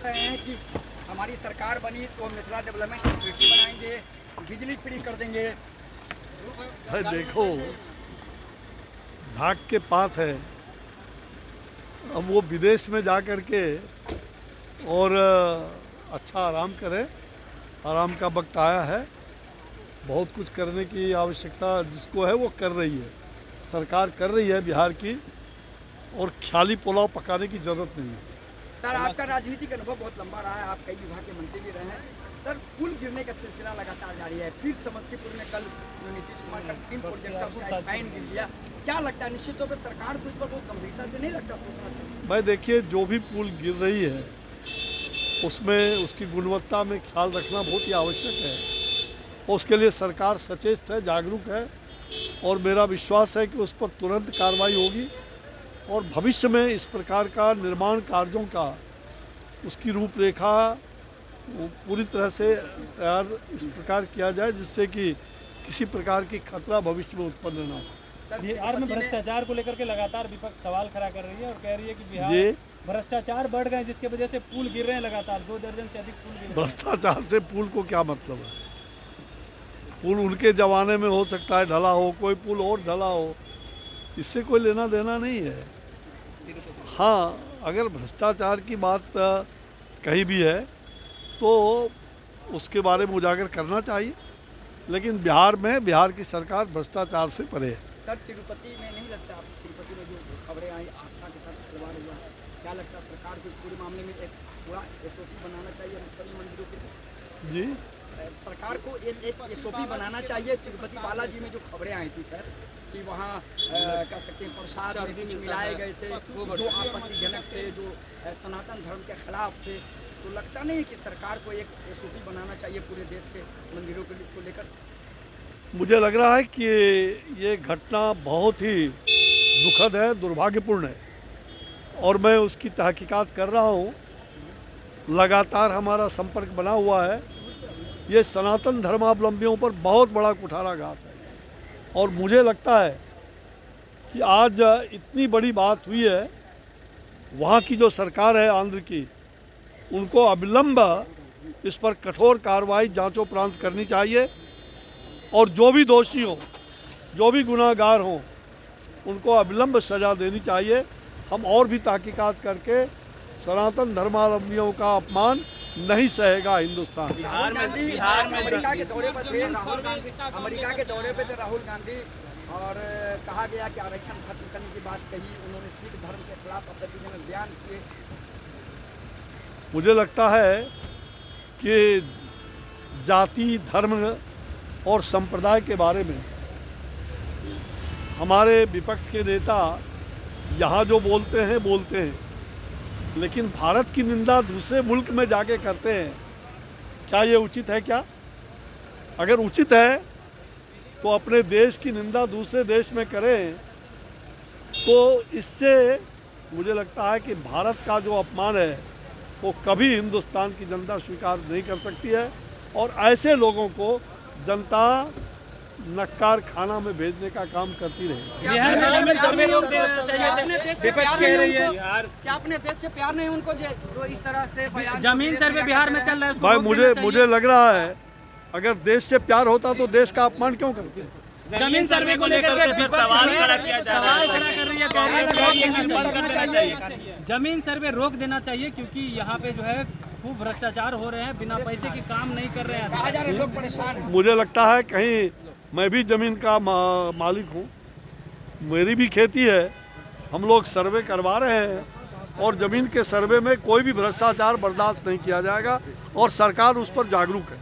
रहे हैं कि हमारी सरकार बनी तो मिथिला डेवलपमेंट अथॉरिटी बनाएंगे, बिजली फ्री कर देंगे। भाई देखो, भाग के पात है। अब वो विदेश में जा कर के और अच्छा आराम करे। आराम का वक्त आया है। बहुत कुछ करने की आवश्यकता जिसको है वो कर रही है, सरकार कर रही है बिहार की, और ख्याली पुलाव पकाने की ज़रूरत नहीं है। सर, आपका राजनीतिक अनुभव बहुत लंबा रहा है, आप कई विभाग के मंत्री भी रहे हैं। सर, पुल गिरने का सिलसिला लगातार जारी है। फिर समस्तीपुर में कल जो नीतीश कुमार का 3 प्रोजेक्ट था उसका स्पाइन गिर गया। क्या लगता है, निश्चित तौर पर सरकार को इस पर बहुत गंभीरता से नहीं लगता सोचना चाहिए? भाई देखिए, जो भी पुल गिर रही है उसमें उसकी गुणवत्ता में ख्याल रखना बहुत ही आवश्यक है। उसके लिए सरकार सचेत है, जागरूक है, और मेरा विश्वास है कि उस पर तुरंत कार्रवाई होगी और भविष्य में इस प्रकार का निर्माण कार्यों का उसकी रूपरेखा वो पूरी तरह से तैयार इस प्रकार किया जाए जिससे कि किसी प्रकार की खतरा भविष्य में उत्पन्न न हो। बिहार में भ्रष्टाचार को लेकर के लगातार विपक्ष सवाल खड़ा कर रही है और कह रही है कि बिहार भ्रष्टाचार बढ़ गए जिसकी वजह से पुल गिर रहे हैं लगातार। 2 दर्जन से अधिक पुल गिर रहे हैं। भ्रष्टाचार से पुल को क्या मतलब है? पुल उनके ज़माने में हो सकता है ढला हो, कोई पुल और ढला हो, इससे कोई लेना देना नहीं है। हाँ, अगर भ्रष्टाचार की बात कहीं भी है तो उसके बारे में उजागर करना चाहिए, लेकिन बिहार की सरकार भ्रष्टाचार से परे है। सर, तिरुपति में नहीं लगता, आप तिरुपति में जो खबरें आई आस्था के साथ खिलवाड़ हुआ, क्या लगता है सरकार को इस पूरे मामले में एक पूरा SOP बनाना चाहिए सभी मंदिरों के लिए? जी, सरकार को एक SOP बनाना चाहिए। तिरुपति बालाजी में जो खबरें आई थी सर कि वहाँ कह सकते हैं प्रसाद में कुछ मिलाए गए थे जो आपत्तिजनक थे, जो सनातन धर्म के खिलाफ थे, तो लगता नहीं है कि सरकार को एक SOP बनाना चाहिए पूरे देश के मंदिरों को लेकर? मुझे लग रहा है कि ये घटना बहुत ही दुखद है, दुर्भाग्यपूर्ण है, और मैं उसकी तहकीकात कर रहा हूँ। लगातार हमारा संपर्क बना हुआ है। ये सनातन धर्मावलंबियों पर बहुत बड़ा कुठाराघात है, और मुझे लगता है कि आज इतनी बड़ी बात हुई है, वहाँ की जो सरकार है आंध्र की, उनको अविलंब इस पर कठोर कार्रवाई जांचोपरांत करनी चाहिए, और जो भी दोषी हों, जो भी गुनाहगार हों, उनको अविलंब सज़ा देनी चाहिए। हम और भी तहकीकात करके सनातन धर्मावलंबियों का अपमान नहीं सहेगा हिंदुस्तान। बिहार में अमेरिका के दौरे पर थे राहुल गांधी, और कहा गया कि आरक्षण खत्म करने की बात कही। उन्होंने सिख धर्म के खिलाफ आपत्तिजनक बयान किए। मुझे लगता है कि जाति, धर्म और संप्रदाय के बारे में हमारे विपक्ष के नेता यहाँ जो बोलते हैं, लेकिन भारत की निंदा दूसरे मुल्क में जाके करते हैं। क्या ये उचित है? क्या अगर उचित है तो अपने देश की निंदा दूसरे देश में करें, तो इससे मुझे लगता है कि भारत का जो अपमान है वो कभी हिंदुस्तान की जनता स्वीकार नहीं कर सकती है, और ऐसे लोगों को जनता नक्कार खाना में भेजने का काम करती रही। बिहार में जमीन सर्वे रोक देना चाहिए, विपक्ष कह रही है। क्या अपने देश से प्यार नहीं उनको जो इस तरह से जमीन सर्वे बिहार में चल रहा है? भाई मुझे लग रहा है, अगर देश से प्यार होता तो देश का अपमान क्यों करते हैं? जमीन सर्वे को लेकर के सवाल खड़ा कर रही है, बंद कर देना चाहिए। जमीन सर्वे रोक देना चाहिए क्योंकि यहाँ पे जो है खूब भ्रष्टाचार हो रहे हैं, बिना पैसे के काम नहीं कर रहे हैं, लोग परेशान हैं। मुझे लगता है कहीं मैं भी ज़मीन का मालिक हूँ, मेरी भी खेती है, हम लोग सर्वे करवा रहे हैं, और ज़मीन के सर्वे में कोई भी भ्रष्टाचार बर्दाश्त नहीं किया जाएगा, और सरकार उस पर जागरूक है।